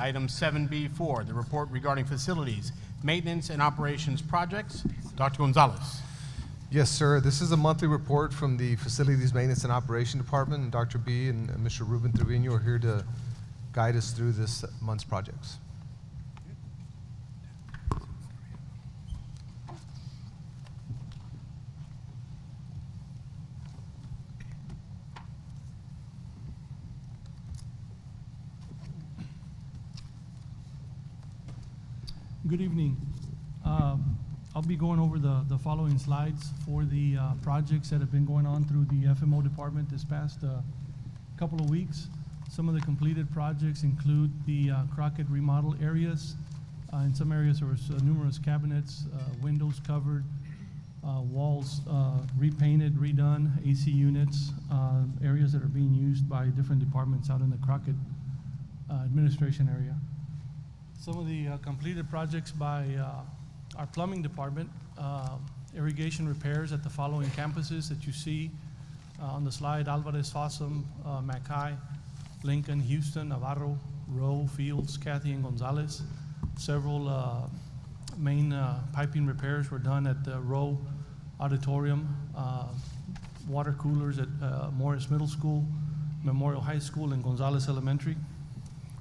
Item 7B4, the report regarding facilities, maintenance, and operations projects. Dr. Gonzalez. Yes, sir. This is a monthly report from the Facilities Maintenance and Operation Department, and Dr. B and Mr. Ruben Trevino are here to guide us through this month's projects. Good evening. I'll be going over the following slides for the projects that have been going on through the FMO department this past couple of weeks. Some of the completed projects include the Crockett remodel areas. In some areas there was numerous cabinets, windows covered, walls repainted, redone, AC units, areas that are being used by different departments out in the Crockett administration area. Some of the completed projects by our plumbing department, irrigation repairs at the following campuses that you see on the slide: Alvarez, Fossum, Mackay, Lincoln, Houston, Navarro, Rowe, Fields, Cathy, and Gonzalez. Several main piping repairs were done at the Rowe Auditorium, water coolers at Morris Middle School, Memorial High School, and Gonzalez Elementary.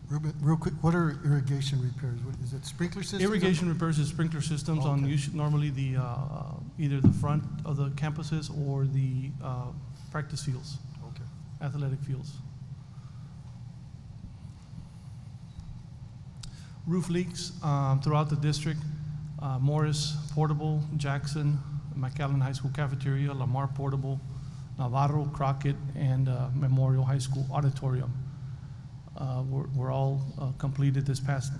Ruben, real quick, what are irrigation repairs? What, is it sprinkler systems? Irrigation repairs is sprinkler systems on normally the either the front of the campuses or the practice fields, athletic fields. Roof leaks throughout the district: Morris Portable, Jackson, McAllen High School Cafeteria, Lamar Portable, Navarro, Crockett, and Memorial High School Auditorium. Were all completed this past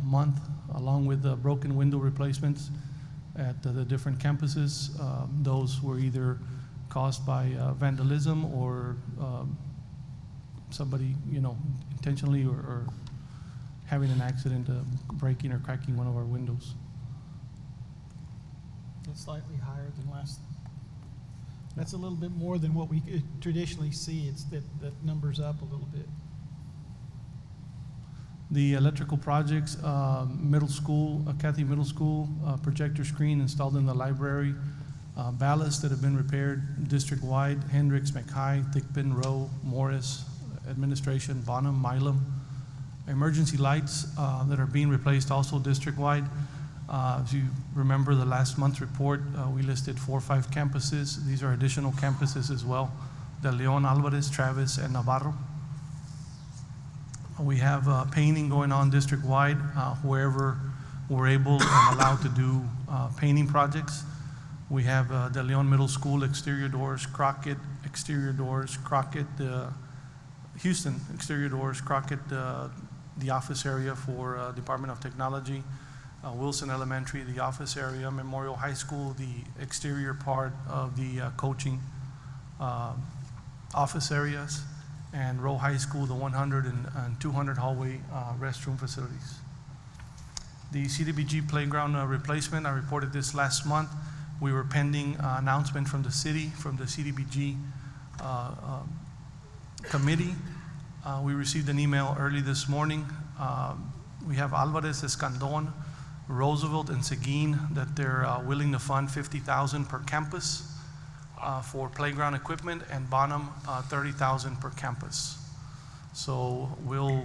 month, along with the broken window replacements at the different campuses. Those were either caused by vandalism or somebody, intentionally or having an accident, breaking or cracking one of our windows. It's slightly higher than last. That's a little bit more than what we traditionally see. It's that number's up a little bit. The electrical projects, middle school, Cathy Middle School, projector screen installed in the library, ballasts that have been repaired district-wide: Hendricks, Mackay, Thigpen, Rowe, Morris, Administration, Bonham, Milam. Emergency lights that are being replaced also district-wide. If you remember the last month's report, we listed 4 or 5 campuses. These are additional campuses as well: De Leon, Alvarez, Travis, and Navarro. We have painting going on district-wide wherever we're able and allowed to do painting projects. We have De Leon Middle School exterior doors, Crockett exterior doors, Crockett, Houston exterior doors, Crockett, the office area for Department of Technology, Wilson Elementary, the office area, Memorial High School, the exterior part of the coaching office areas, and Rowe High School, the 100 and 200 hallway restroom facilities. The CDBG playground replacement, I reported this last month. We were pending announcement from the city, from the CDBG committee. We received an email early this morning. We have Alvarez, Escandon, Roosevelt, and Seguin that they're willing to fund $50,000 per campus for playground equipment, and Bonham $30,000 per campus. So we'll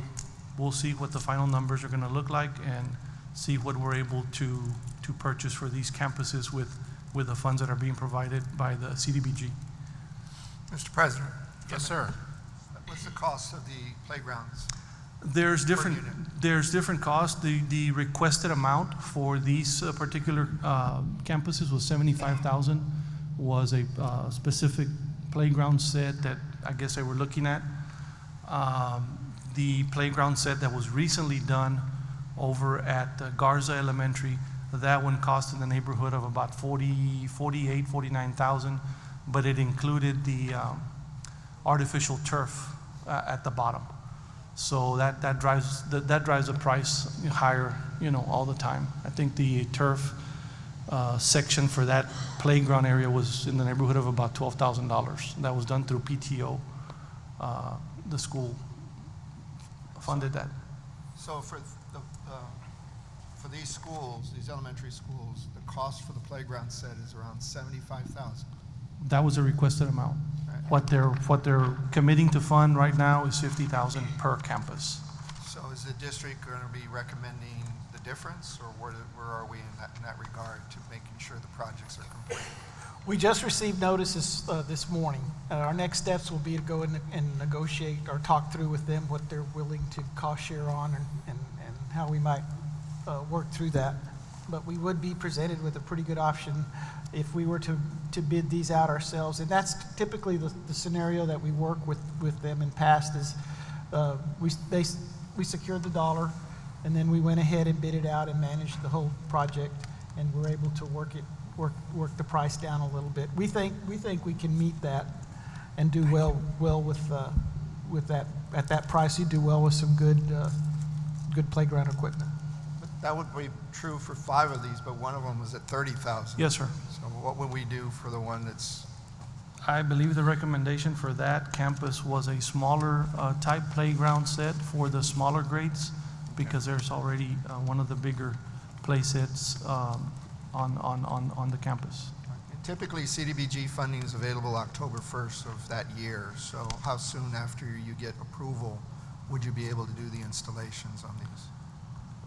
see what the final numbers are going to look like and see what we're able to purchase for these campuses with the funds that are being provided by the CDBG. Mr. President. Yes, sir. What's the cost of the playgrounds? There's different costs. The requested amount for these particular campuses was $75,000. Was a specific playground set that I guess they were looking at. The playground set that was recently done over at Garza Elementary, that one cost in the neighborhood of about $49,000, but it included the artificial turf at the bottom. So that drives the price higher, all the time. I think the turf section for that playground area was in the neighborhood of about $12,000. That was done through PTO. The school funded that. So for these schools, these elementary schools, the cost for the playground set is around 75,000. That was a requested amount. Right. What they're committing to fund right now is 50,000 per campus. So is the district going to be recommending the difference, or where are we in that regard to making sure the projects are complete? We just received notices this morning. Our next steps will be to go in and negotiate or talk through with them what they're willing to cost share on and how we might work through that. But we would be presented with a pretty good option if we were to bid these out ourselves. And that's typically the scenario that we work with them in past is we secured the dollar, and then we went ahead and bid it out and managed the whole project, and we're able to work the price down a little bit. We think we can meet that and do well with that at that price. You do well with some good playground equipment. But that would be true for 5 of these, but one of them was at 30,000. Yes, sir. So what would we do for the one that's, I believe the recommendation for that campus was a smaller type playground set for the smaller grades, because there's already one of the bigger play sets on the campus. typically CDBG funding is available October 1st of that year. So how soon after you get approval would you be able to do the installations on these?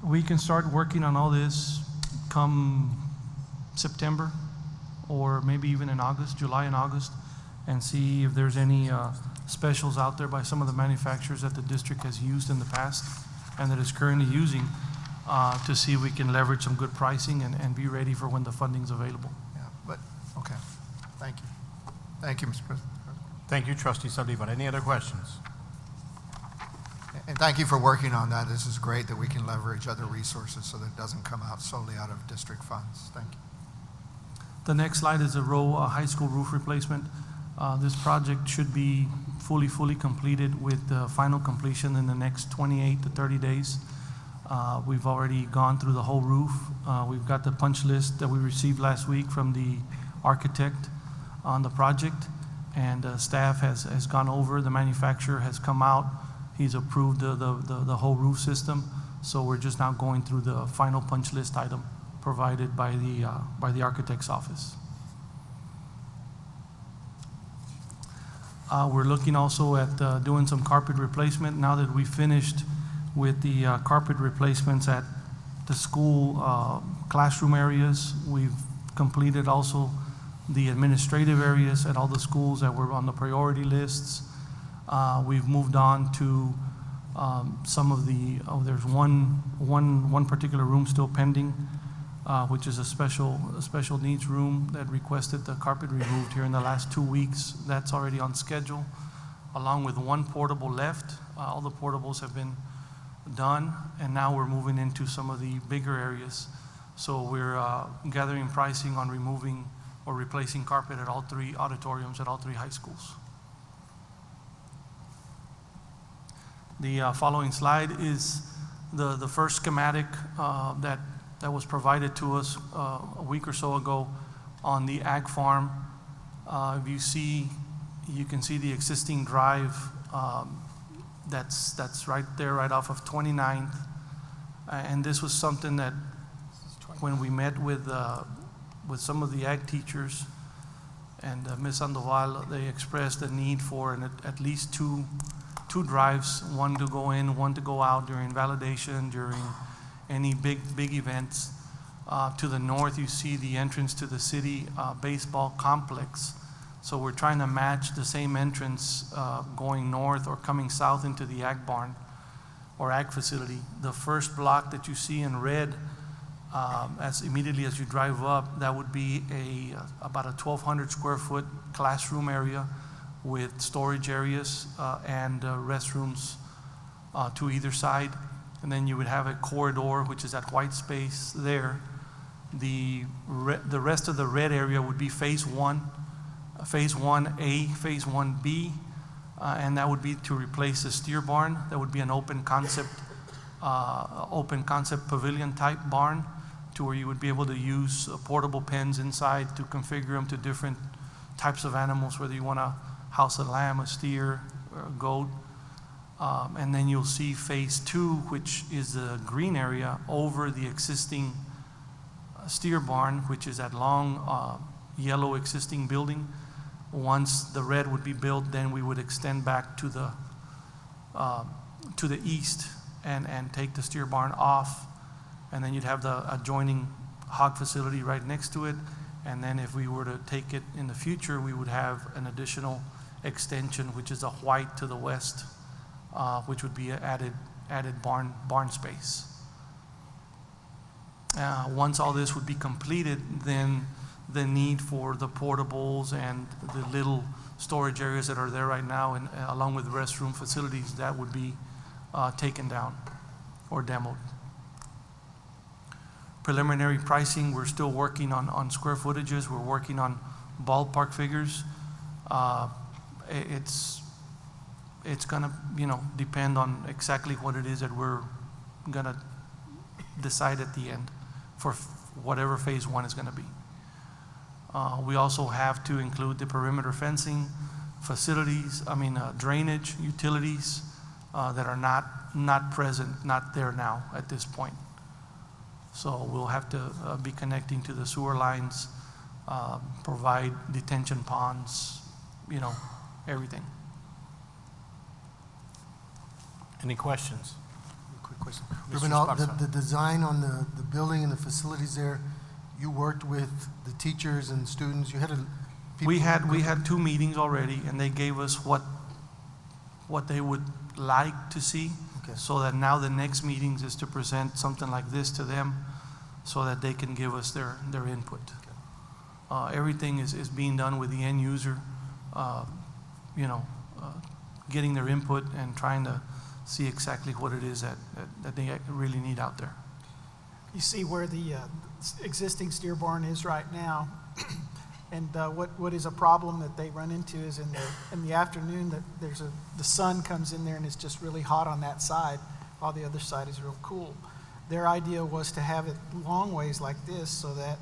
We can start working on all this come September, or maybe even in August, July and August, and see if there's any specials out there by some of the manufacturers that the district has used in the past and that is currently using, to see if we can leverage some good pricing and be ready for when the funding's available. Yeah, but, okay. Thank you. Thank you, Mr. President. Thank you, Trustee Saldívar. Any other questions? And thank you for working on that. This is great that we can leverage other resources so that it doesn't come out solely out of district funds. Thank you. The next slide is a row high school roof replacement. This project should be fully completed with final completion in the next 28 to 30 days. We've already gone through the whole roof. We've got the punch list that we received last week from the architect on the project, and staff has gone over. The manufacturer has come out. He's approved the whole roof system. So we're just now going through the final punch list item provided by the architect's office. We're looking also at doing some carpet replacement now that we finished with the carpet replacements at the school classroom areas. We've completed also the administrative areas at all the schools that were on the priority lists. We've moved on to some of the, there's one particular room still pending, which is a special needs room that requested the carpet removed here in the last 2 weeks. That's already on schedule, along with one portable left. All the portables have been done, and now we're moving into some of the bigger areas. So we're gathering pricing on removing or replacing carpet at all 3 auditoriums at all 3 high schools. The following slide is the first schematic that was provided to us a week or so ago on the ag farm. If you see, you can see the existing drive that's right there, right off of 29th. And this was something that when we met with some of the ag teachers and Ms. Sandoval, they expressed the need for at least two drives, one to go in, one to go out during validation, during any big events. To the north, you see the entrance to the city baseball complex. So we're trying to match the same entrance going north or coming south into the ag barn or ag facility. The first block that you see in red, as immediately as you drive up, that would be about a 1,200 square foot classroom area with storage areas and restrooms to either side. And then you would have a corridor, which is that white space there. The rest of the red area would be phase 1, phase 1A, phase 1B, and that would be to replace the steer barn. That would be an open concept pavilion type barn, to where you would be able to use portable pens inside to configure them to different types of animals, whether you want to house a lamb, a steer, or a goat. And then you'll see phase 2, which is the green area over the existing steer barn, which is that long yellow existing building. Once the red would be built, then we would extend back to the east and take the steer barn off, and then you'd have the adjoining hog facility right next to it. And then if we were to take it in the future, we would have an additional extension, which is a white to the west, which would be added barn space. Once all this would be completed, then the need for the portables and the little storage areas that are there right now, and along with restroom facilities, that would be taken down or demoed. Preliminary pricing, we're still working on square footages. We're working on ballpark figures. It's gonna, depend on exactly what it is that we're gonna decide at the end for whatever phase 1 is gonna be. We also have to include the perimeter fencing, facilities, drainage, utilities that are not present, not there now at this point. So we'll have to be connecting to the sewer lines, provide detention ponds, everything. Any questions? Quick question. Mr. Ruben, Esparza. the design on the building and the facilities there, you worked with the teachers and students, you had people. We had 2 meetings already, and they gave us what they would like to see. Okay. So that now the next meetings is to present something like this to them, so that they can give us their input. Everything is being done with the end user, getting their input and trying to see exactly what it is that they really need out there. You see where the existing steer barn is right now, and what is a problem that they run into is in the afternoon that the sun comes in there and it's just really hot on that side, while the other side is real cool. Their idea was to have it long ways like this so that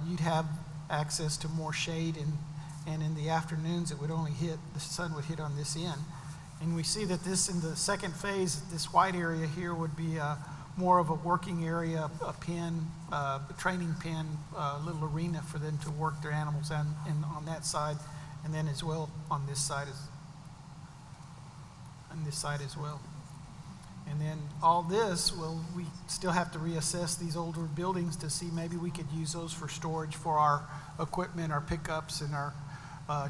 you'd have access to more shade, and in the afternoons the sun would hit on this end. And we see that this, in the second phase, this white area here would be more of a working area, a pen, a training pen, a little arena for them to work their animals and on that side, and then as well on this side as well. And then all this, we still have to reassess these older buildings to see maybe we could use those for storage for our equipment, our pickups, and our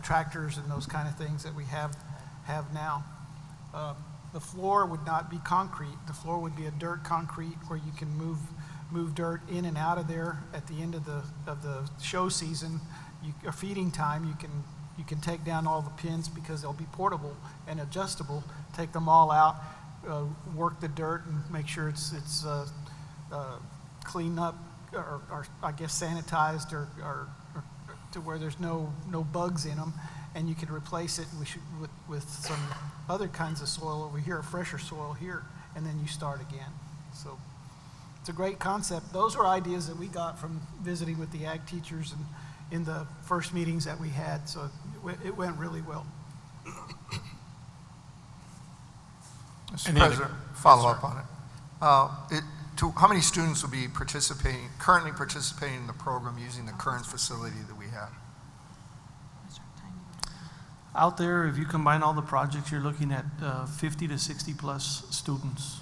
tractors and those kind of things that we have now. The floor would not be concrete. The floor would be a dirt concrete where you can move dirt in and out of there at the end of the show season. Or feeding time, you can take down all the pins because they'll be portable and adjustable. Take them all out, work the dirt, and make sure it's cleaned up or I guess sanitized or to where there's no bugs in them. And you could replace it with some other kinds of soil over here, fresher soil here, and then you start again. So it's a great concept. Those are ideas that we got from visiting with the ag teachers and in the first meetings that we had. So it went really well. Mr. Any other- President, follow up on it. How many students will be currently participating in the program using the current facility that we have? Out there, if you combine all the projects, you're looking at 50 to 60 plus students.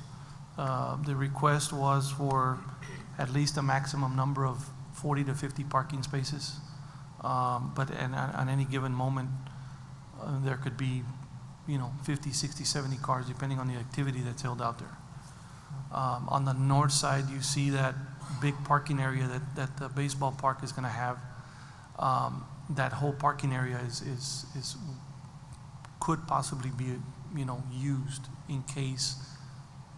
The request was for at least a maximum number of 40 to 50 parking spaces. But on any given moment, there could be 50, 60, 70 cars, depending on the activity that's held out there. On the north side, you see that big parking area that the baseball park is going to have. That whole parking area could possibly be used in case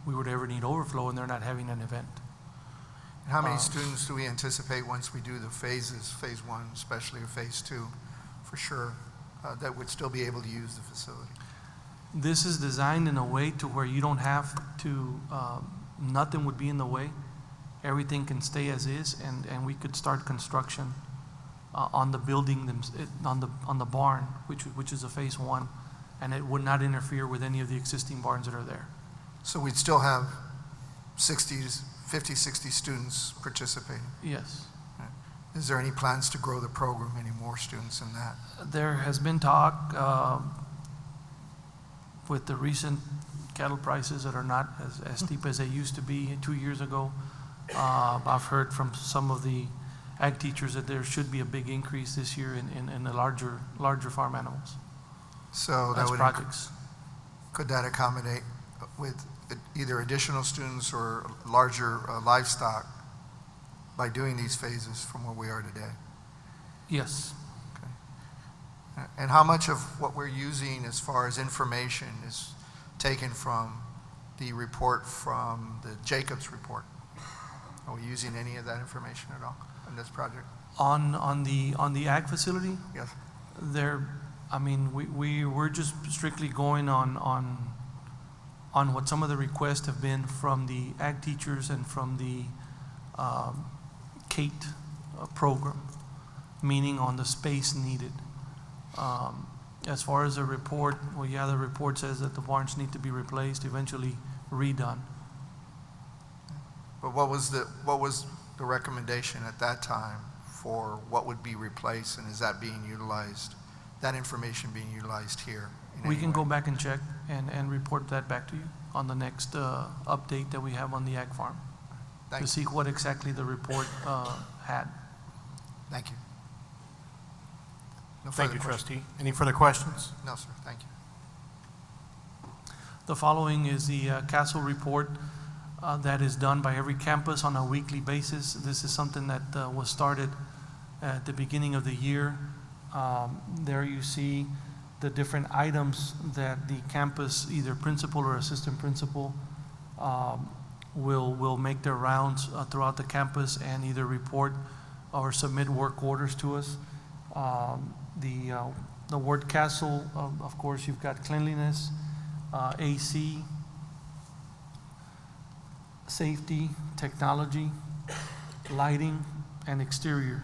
we would ever need overflow and they're not having an event. How many students do we anticipate once we do the phases, phase 1 especially, or phase 2, for sure, that would still be able to use the facility? This is designed in a way to where you don't have to, nothing would be in the way. Everything can stay as is, and we could start construction on the building, on the barn, which is a phase 1, and it would not interfere with any of the existing barns that are there. So we'd still have 50, 60 students participating. Yes. Is there any plans to grow the program, any more students than that? There has been talk with the recent cattle prices that are not as steep as they used to be 2 years ago. I've heard from some of the ag teachers that there should be a big increase this year in the larger farm animals So that as would, projects. could that accommodate with either additional students or larger livestock by doing these phases from where we are today? Yes. And how much of what we're using as far as information is taken from the report from the Jacobs report? Are we using any of that information at all in this project? On the ag facility, Yes. we're just strictly going on what some of the requests have been from the ag teachers and from the CATE program, meaning on the space needed. As far as the report, well, yeah, the report says that the barns need to be replaced, eventually redone. But what was the recommendation at that time for what would be replaced, and is that being utilized, that information being utilized here? We can go back and check and report that back to you on the next update that we have on the ag farm Thank to you. see what exactly the report had. Thank you. No Thank further you, questions? trustee. Any further questions? No, sir. Thank you. The following is the CASEL report that is done by every campus on a weekly basis. This is something that was started at the beginning of the year. There you see the different items that the campus, either principal or assistant principal, will make their rounds throughout the campus and either report or submit work orders to us. The word CASEL, of course, you've got cleanliness, AC, safety, technology, lighting, and exterior.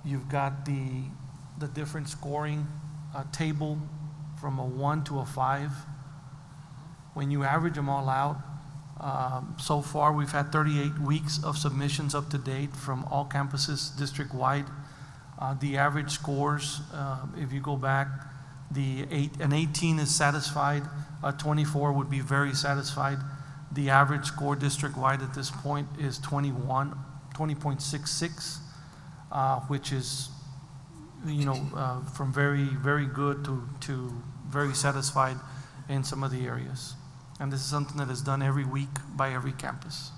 You've got the different scoring table from a 1 to a 5. When you average them all out, so far we've had 38 weeks of submissions up to date from all campuses district-wide. The average scores, if you go back, an 18 is satisfied, a 24 would be very satisfied. The average score district-wide at this point is 20.66, which is, from very, very good to very satisfied in some of the areas. And this is something that is done every week by every campus.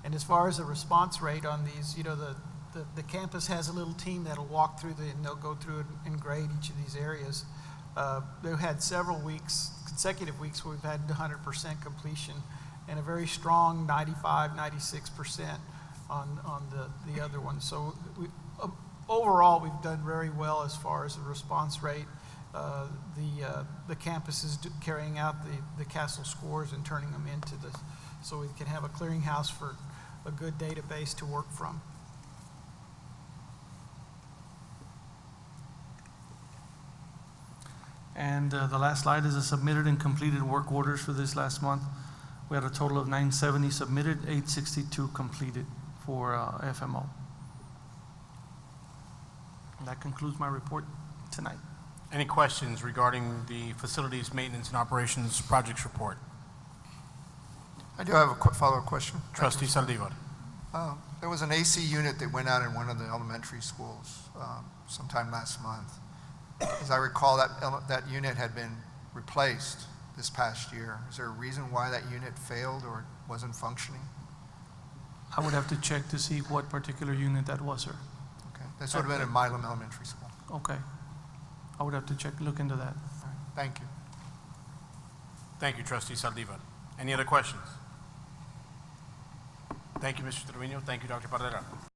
And as far as the response rate on these, the campus has a little team that'll walk through and they'll go through and grade each of these areas. They've had several weeks, consecutive weeks, where we've had 100% completion and a very strong 95, 96% on the other one. So overall, we've done very well as far as the response rate. The campus is carrying out the CASEL scores and turning them into so we can have a clearinghouse for a good database to work from. And the last slide is the submitted and completed work orders for this last month. We had a total of 970 submitted, 862 completed for FMO. And that concludes my report tonight. Any questions regarding the Facilities Maintenance and Operations Projects Report? I do have a quick follow-up question. Trustee Saldivar. There was an AC unit that went out in one of the elementary schools sometime last month. As I recall, that unit had been replaced this past year. Is there a reason why that unit failed or wasn't functioning? I would have to check to see what particular unit that was, sir. Okay, this would have been in Milam Elementary School. Okay. I would have to look into that. All right, thank you. Thank you, Trustee Saldivar. Any other questions? Thank you, Mr. Trevino. Thank you, Dr. Parrera.